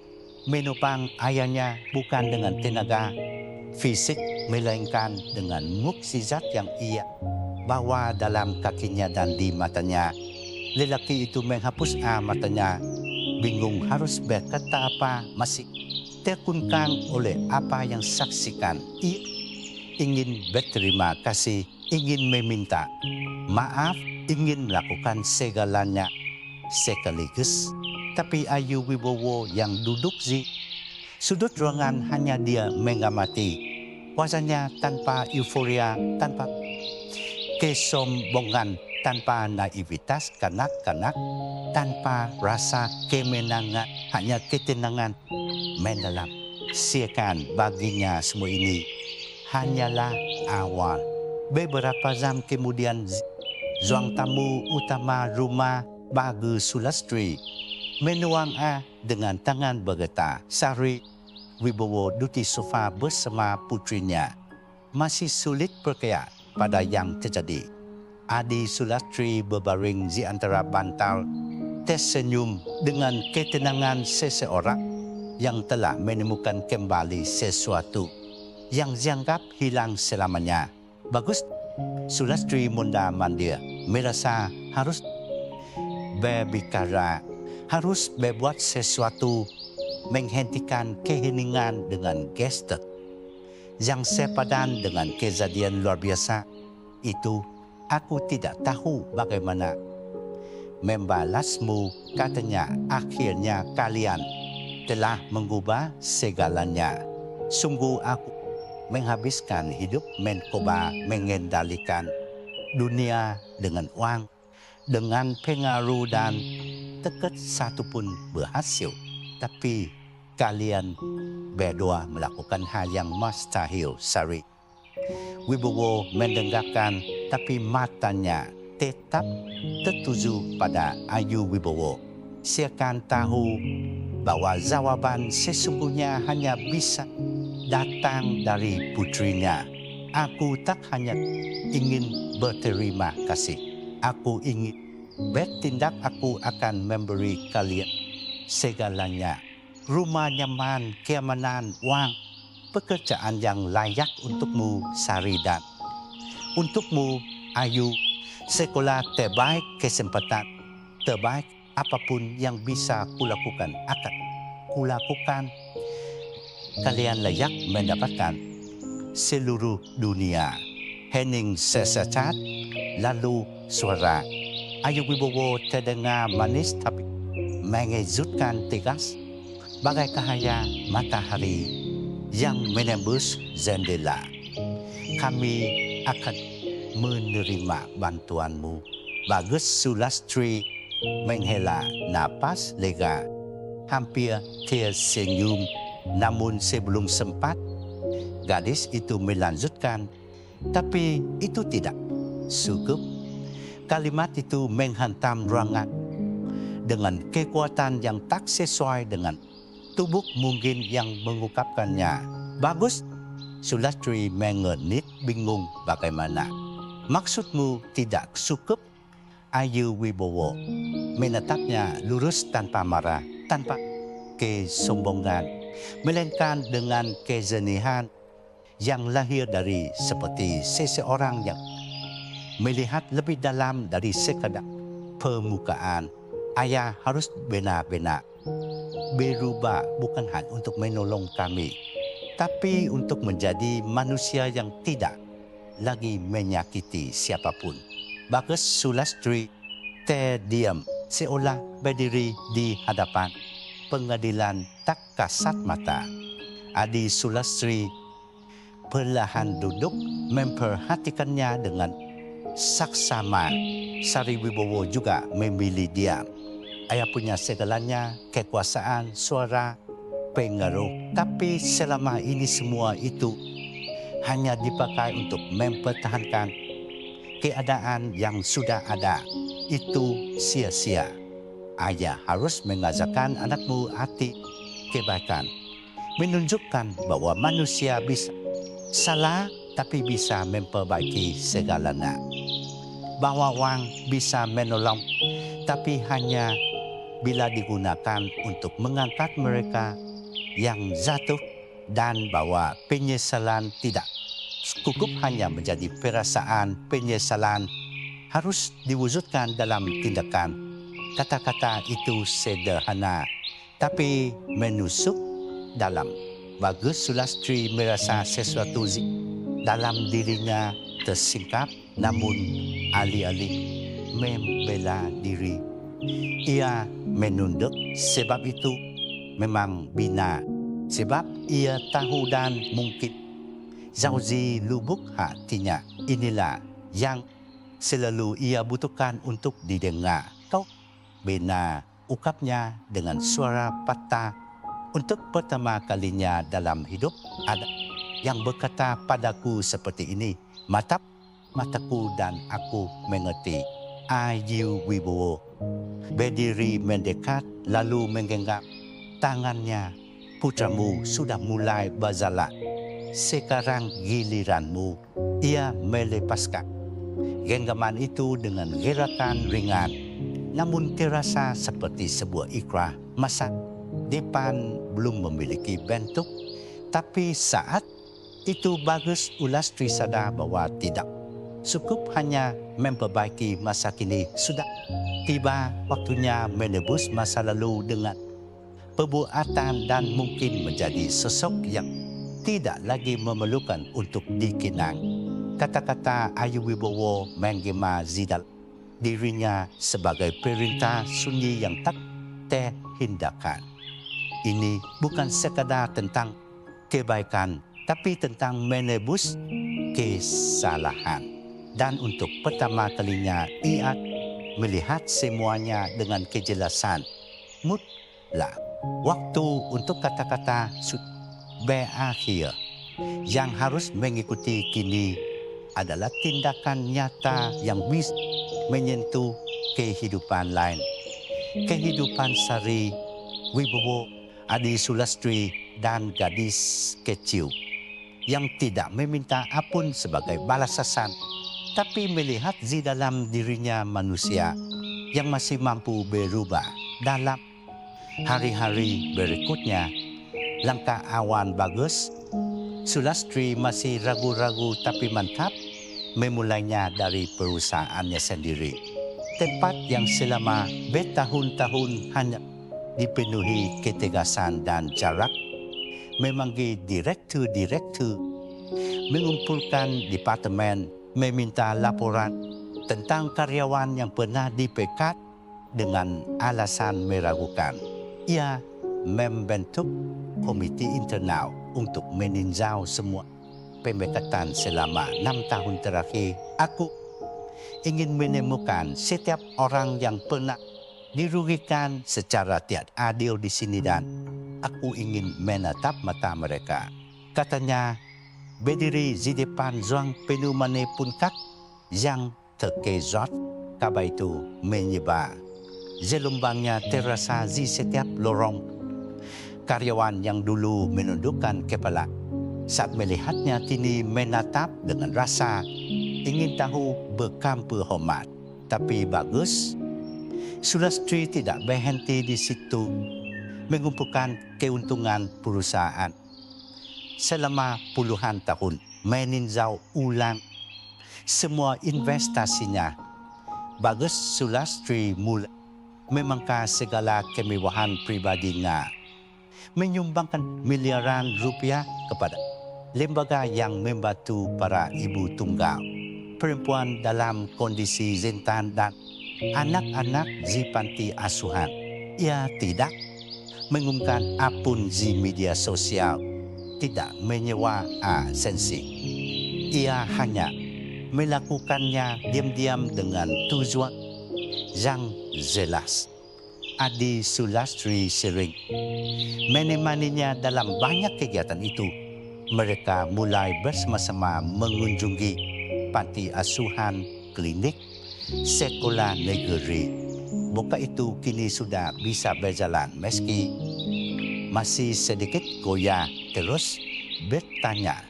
menopang ayahnya bukan dengan tenaga fisik, melainkan dengan mukjizat yang ia bawa dalam kakinya dan di matanya. Lelaki itu menghapus matanya, bingung harus berkata apa, masih terkungkang oleh apa yang saksikan. Ia ingin berterima kasih, ingin meminta maaf, ingin melakukan segalanya sekaligus. Tapi Ayu Wibowo yang duduk di sudut ruangan hanya dia mengamati. Wajahnya tanpa euforia, tanpa kesombongan, tanpa naivitas kanak-kanak, tanpa rasa kemenangan, hanya ketenangan mendalam. Siakan baginya semua ini hanyalah awal. Beberapa jam kemudian, ruang tamu utama rumah Bagus Sulastri menuang dengan tangan bergetar. Sari Wibowo duduk di sofa bersama putrinya. Masih sulit percaya pada yang terjadi. Adi Sulastri berbaring di antara bantal, tersenyum dengan ketenangan seseorang yang telah menemukan kembali sesuatu yang dianggap hilang selamanya. Bagus Sulastri munda-mandir, merasa harus berbicara, harus berbuat sesuatu, menghentikan keheningan dengan gestur yang sepadan dengan kejadian luar biasa itu. Aku tidak tahu bagaimana membalasmu, katanya. Akhirnya kalian telah mengubah segalanya. Sungguh aku menghabiskan hidup mencoba mengendalikan dunia dengan uang, dengan pengaruh, dan dekat satu pun berhasil. Tapi kalian berdua melakukan hal yang mustahil, Sari. Wibowo mendengarkan, tapi matanya tetap tertuju pada Ayu Wibowo. Siakan tahu bahwa jawaban sesungguhnya hanya bisa datang dari putrinya. Aku tak hanya ingin berterima kasih, aku ingin bertindak. Aku akan memberi kalian segalanya. Rumah nyaman, keamanan, uang, pekerjaan yang layak untukmu, Sari, dan untukmu, Ayu, sekolah terbaik, kesempatan terbaik. Apapun yang bisa kulakukan akan kulakukan. Kalian layak mendapatkan seluruh dunia. Hening sesaat, lalu suara Ayu Wibowo terdengar manis tapi mengejutkan, tegas, bagai cahaya matahari yang menembus jendela. Kami akan menerima bantuanmu. Bagus Sulastri menghela napas lega, hampir tersenyum. Namun sebelum sempat, gadis itu melanjutkan, tapi itu tidak cukup. Kalimat itu menghantam ruangan dengan kekuatan yang tak sesuai dengan tubuh mungkin yang mengungkapkannya. Bagus Sulastri mengenit, bingung bagaimana. Maksudmu tidak cukup? Ayu Wibowo menatapnya lurus tanpa marah, tanpa kesombongan. melainkan dengan kezenihan yang lahir dari seperti seseorang yang melihat lebih dalam dari sekadar permukaan. Ayah harus benar-benar berubah bukan hanya untuk menolong kami, tapi untuk menjadi manusia yang tidak lagi menyakiti siapapun. Bagus Sulastri terdiam seolah berdiri di hadapan pengadilan tak kasat mata. Adi Sulastri perlahan duduk memperhatikannya dengan saksama. Sari Wibowo juga memilih diam. Ayah punya segalanya, kekuasaan, suara, pengaruh. Tapi selama ini semua itu hanya dipakai untuk mempertahankan keadaan yang sudah ada. Itu sia-sia. Ayah harus mengajarkan anakmu arti kebaikan. Menunjukkan bahwa manusia bisa salah tapi bisa memperbaiki segalanya. Bahwa wang bisa menolong tapi hanya bila digunakan untuk mengangkat mereka yang jatuh, dan bahwa penyesalan tidak cukup hanya menjadi perasaan. Penyesalan harus diwujudkan dalam tindakan. Kata-kata itu sederhana tapi menusuk dalam. Bagus Sulastri merasa sesuatu dalam dirinya tersingkap, namun alih-alih membela diri, ia menunduk. Sebab itu memang bina. Sebab ia tahu dan mungkin jauh di lubuk hatinya inilah yang selalu ia butuhkan untuk didengar. Kau bina, ukapnya dengan suara patah. Untuk pertama kalinya dalam hidup ada yang berkata padaku seperti ini, mataku dan aku mengerti. Ayu Wibowo berdiri mendekat lalu menggenggam tangannya. Putramu sudah mulai berjalan. Sekarang giliranmu. Ia melepaskan genggaman itu dengan gerakan ringan, namun terasa seperti sebuah ikrar. Masa depan belum memiliki bentuk, tapi saat itu Bagus Sulastri sadar bahwa tidak cukup hanya memperbaiki masa kini. Sudah tiba waktunya menebus masa lalu dengan perbuatan dan mungkin menjadi sosok yang tidak lagi memerlukan untuk dikenang. Kata-kata Ayu Wibowo menggema zidal dirinya sebagai perintah sunyi yang tak terhindarkan. Ini bukan sekadar tentang kebaikan, tapi tentang menebus kesalahan. Dan untuk pertama kalinya ia melihat semuanya dengan kejelasan mutlak. Waktu untuk kata-kata berakhir. Yang harus mengikuti kini adalah tindakan nyata yang bisa menyentuh kehidupan lain. Kehidupan Sari Wibowo, Adi Sulastri, dan gadis kecil yang tidak meminta ampun sebagai balasan, tapi melihat di dalam dirinya manusia yang masih mampu berubah. Dalam hari-hari berikutnya, langkah awan Bagus Sulastri masih ragu-ragu tapi mantap memulainya dari perusahaannya sendiri. Tempat yang selama bertahun-tahun hanya dipenuhi ketegasan dan jarak, memanggil direktur-direktur, mengumpulkan departemen, meminta laporan tentang karyawan yang pernah dipecat dengan alasan meragukan. Ia membentuk komite internal untuk meninjau semua pemecatan selama 6 tahun terakhir. Aku ingin menemukan setiap orang yang pernah dirugikan secara tidak adil di sini dan aku ingin menatap mata mereka. Katanya berdiri di depan ruang penuh pun kak yang terkezot. Kabar itu menyebar. Gelombangnya terasa di setiap lorong. Karyawan yang dulu menundukkan kepala saat melihatnya kini menatap dengan rasa ingin tahu berkampu hormat. Tapi Bagus Sulastri tidak berhenti di situ. mengumpulkan keuntungan perusahaan. Selama puluhan tahun, meninjau ulang semua investasinya. Bagus Sulastri mulai memangkas segala kemewahan pribadinya, menyumbangkan miliaran rupiah kepada lembaga yang membantu para ibu tunggal, perempuan dalam kondisi rentan dan anak-anak di panti asuhan. Ia tidak mengumumkan akun di media sosial, tidak menyewa asensi. Ia hanya melakukannya diam-diam dengan tujuan yang jelas. Adi Sulastri sering menemaninya dalam banyak kegiatan itu. Mereka mulai bersama-sama mengunjungi panti asuhan, klinik, sekolah negeri. Buka itu kini sudah bisa berjalan meski masih sedikit goyah. Terus bertanya,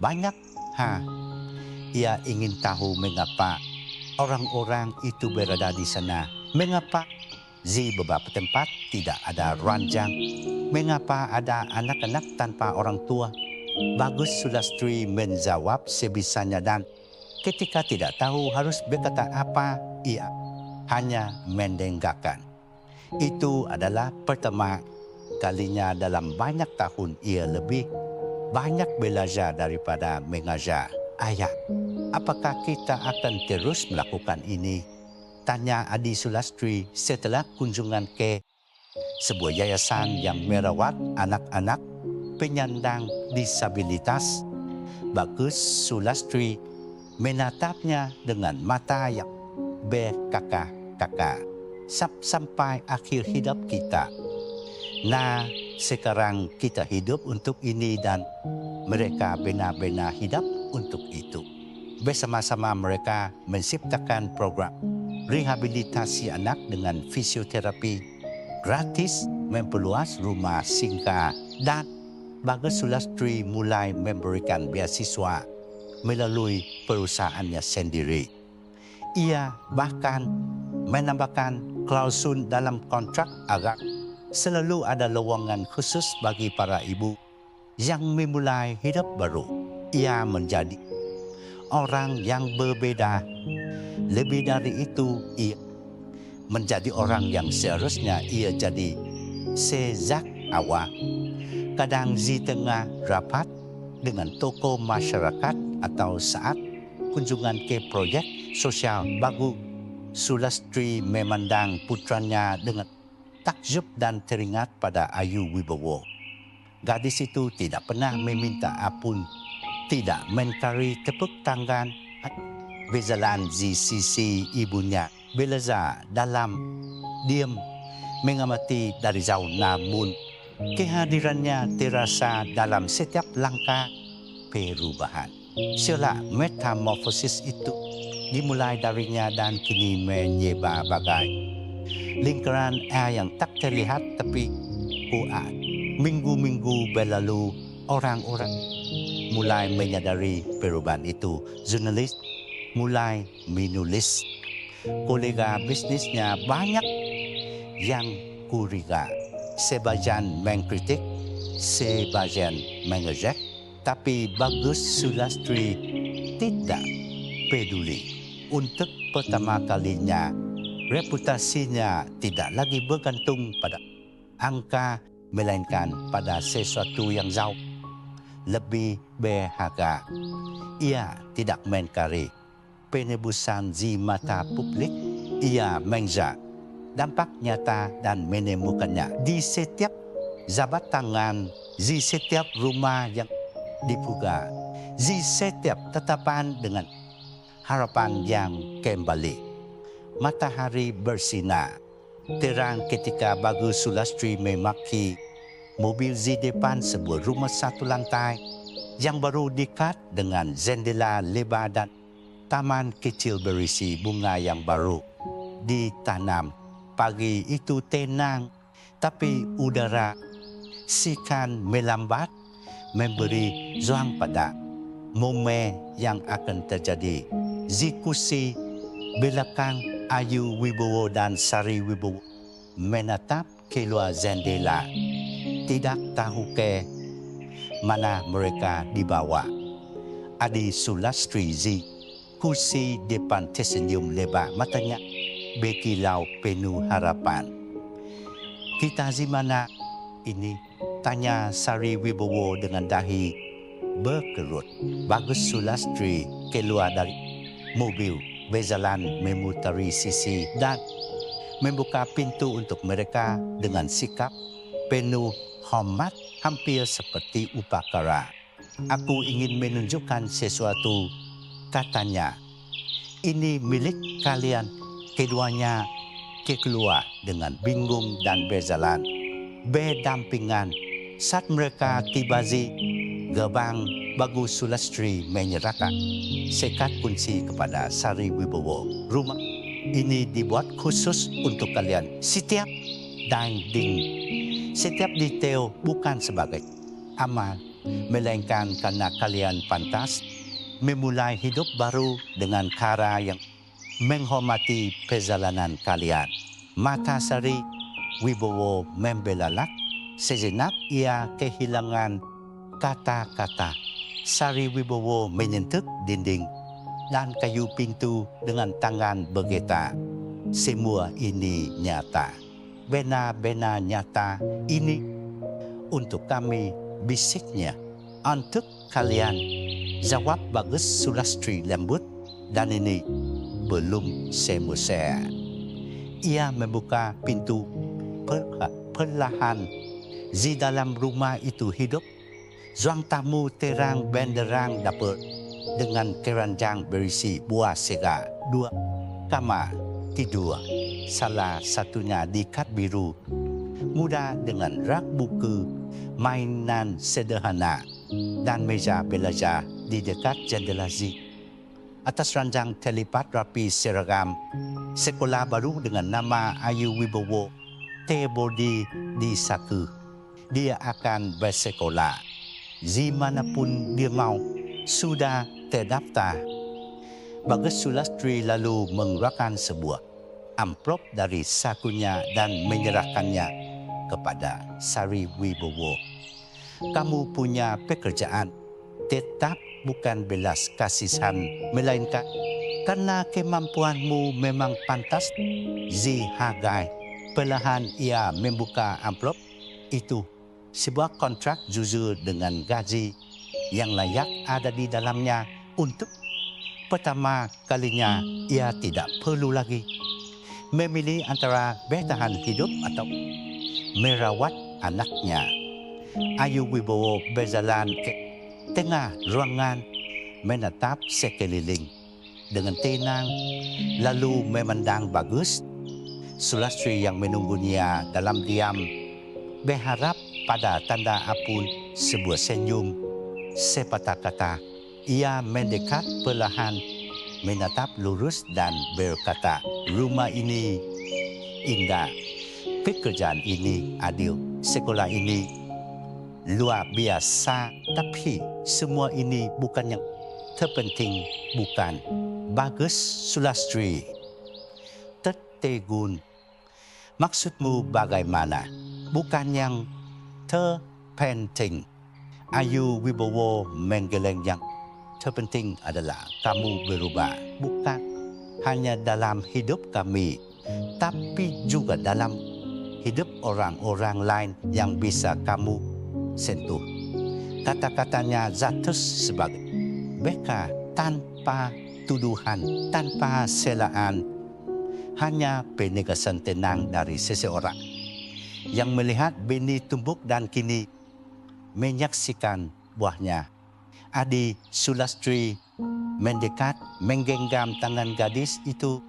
banyak ia ingin tahu mengapa orang-orang itu berada di sana. Mengapa di beberapa tempat tidak ada ranjang? Mengapa ada anak-anak tanpa orang tua? Bagus Sulastri menjawab sebisanya dan ketika tidak tahu harus berkata apa, ia hanya mendengarkan. Itu adalah pertama kalinya dalam banyak tahun ia lebih banyak belajar daripada mengajar. Ayah, apakah kita akan terus melakukan ini? Tanya Adi Sulastri setelah kunjungan ke sebuah yayasan yang merawat anak-anak penyandang disabilitas. Bagus Sulastri menatapnya dengan mata yang berkakak-kakak. Sampai akhir hidup kita. Nah, sekarang kita hidup untuk ini dan mereka benar-benar hidup untuk itu. Bersama-sama mereka menciptakan program rehabilitasi anak dengan fisioterapi gratis, memperluas rumah singgah, dan Bagus Sulastri mulai memberikan beasiswa melalui perusahaannya sendiri. Ia bahkan menambahkan klausul dalam kontrak agar selalu ada lowongan khusus bagi para ibu yang memulai hidup baru. Ia menjadi orang yang berbeda. Lebih dari itu, ia menjadi orang yang seharusnya ia jadi sejak awal. Kadang di tengah rapat dengan tokoh masyarakat atau saat kunjungan ke proyek sosial, Bagus Sulastri memandang putranya dengan takjub dan teringat pada Ayu Wibowo. Gadis itu tidak pernah meminta ampun, tidak mencari tepuk tangan, berjalan di sisi ibunya, belajar dalam diam, mengamati dari jauh, namun kehadirannya terasa dalam setiap langkah perubahan. Sila metamorfosis itu dimulai darinya dan kini menyebar bagai lingkaran air yang tak terlihat tapi kuat. Minggu-minggu berlalu, orang-orang mulai menyadari perubahan itu. Jurnalis mulai menulis. Kolega bisnisnya banyak yang curiga. Sebagian mengkritik, sebagian mengejek. Tapi Bagus Sulastri tidak peduli. Untuk pertama kalinya, reputasinya tidak lagi bergantung pada angka, melainkan pada sesuatu yang jauh lebih berharga. Ia tidak mencari penebusan di mata publik. Ia mengejar dampak nyata dan menemukannya di setiap jabat tangan, di setiap rumah yang dibuka, di setiap tatapan dengan harapan yang kembali. Matahari bersinar terang ketika Bagus Sulastri memaki mobil di depan sebuah rumah satu lantai yang baru dekat dengan jendela lebar dan taman kecil berisi bunga yang baru ditanam. Pagi itu tenang, tapi udara sikan melambat memberi ruang pada momen yang akan terjadi. Di kursi belakang Ayu Wibowo dan Sari Wibowo menatap keluar jendela. Tidak tahu ke mana mereka dibawa. Adi Sulastri Z, kursi depan tersenyum lebar matanya, berkilau penuh harapan. Kita zimana ini, tanya Sari Wibowo dengan dahi berkerut. Bagus Sulastri keluar dari mobil, berjalan memutari sisi dan membuka pintu untuk mereka dengan sikap penuh hormat hampir seperti upacara. Aku ingin menunjukkan sesuatu, katanya. Ini milik kalian. Keduanya keluar dengan bingung dan berjalan berdampingan. Saat mereka tiba di gerbang, Bagus Sulastri menyerahkan sekat kunci kepada Sari Wibowo. Rumah ini dibuat khusus untuk kalian. Setiap setiap detail bukan sebagai amal, melainkan karena kalian pantas memulai hidup baru dengan cara yang menghormati perjalanan kalian. Mata Sari Wibowo membelalak. Sejenak ia kehilangan kata-kata. Sari Wibowo menyentuh dinding dan kayu pintu dengan tangan bergetar. Semua ini nyata. Benar-benar nyata. Ini untuk kami, bisiknya. Untuk kalian, jawab Bagus Sulastri lembut. Dan ini belum semua. Ia membuka pintu perlahan. Di dalam rumah itu hidup. Ruang tamu terang benderang dapur dengan keranjang berisi buah segar. 2 kamar tidur. Salah satunya di kat biru. Mudah dengan rak buku, mainan sederhana dan meja belajar di dekat jendela Z. Atas ranjang terlipat rapi seragam sekolah baru dengan nama Ayu Wibowo terbodi di saku. Dia akan bersekolah di manapun dia mau, sudah terdaftar. Bagus Sulastri lalu mengeluarkan sebuah amplop dari sakunya dan menyerahkannya kepada Sari Wibowo. Kamu punya pekerjaan, tetap bukan belas kasihan, melainkan karena kemampuanmu memang pantas dihargai. Perlahan ia membuka amplop itu. Sebuah kontrak jujur dengan gaji yang layak ada di dalamnya. Untuk pertama kalinya ia tidak perlu lagi memilih antara bertahan hidup atau merawat anaknya. Ayu Wibowo berjalan ke tengah ruangan, menatap sekeliling dengan tenang, lalu memandang Bagus Sulastri yang menunggunya dalam diam, berharap pada tanda apun sebuah senyum. Sepatah kata, ia mendekat perlahan, menatap lurus dan berkata, rumah ini indah, pekerjaan ini adil, sekolah ini luar biasa, tapi semua ini bukan yang terpenting, bukan. Bagus Sulastri tertegun. Maksudmu bagaimana? Bukan yang terpenting. Ayu Wibowo menggeleng. Yang terpenting adalah kamu berubah. Bukan hanya dalam hidup kami, tapi juga dalam hidup orang-orang lain yang bisa kamu sentuh. Kata-katanya jatuh sebagai beka tanpa tuduhan, tanpa celaan. Hanya penegasan tenang dari seseorang yang melihat benih tumbuh dan kini menyaksikan buahnya. Adi Sulastri mendekat, menggenggam tangan gadis itu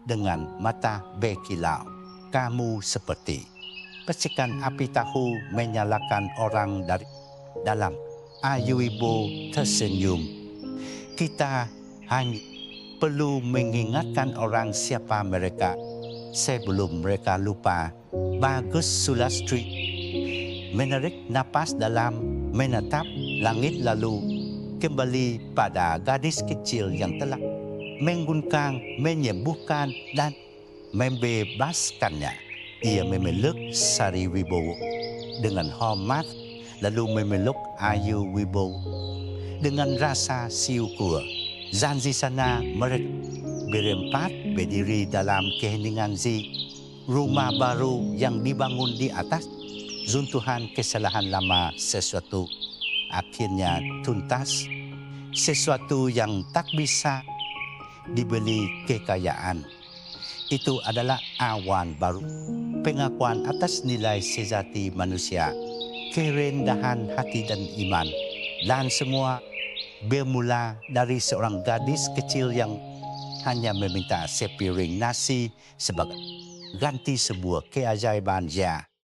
dengan mata berkilau. Kamu seperti percikan api tahu menyalakan orang dari dalam. Ayu Ibu tersenyum. Kita hanya perlu mengingatkan orang siapa mereka sebelum mereka lupa. Bagus Sulastri menarik napas dalam, menatap langit lalu kembali pada gadis kecil yang telah mengguncang, menyembuhkan dan membebaskannya. Ia memeluk Sari Wibowo dengan hormat, lalu memeluk Ayu Wibowo dengan rasa syukur. Zanzi sana mereka berempat berdiri dalam keheningan rumah baru yang dibangun di atas runtuhan kesalahan lama. Sesuatu akhirnya tuntas, sesuatu yang tak bisa dibeli kekayaan. Itu adalah awan baru, pengakuan atas nilai sejati manusia, kerendahan hati dan iman. Dan semua bermula dari seorang gadis kecil yang hanya meminta sepiring nasi sebagai ganti sebuah keajaiban. Ya,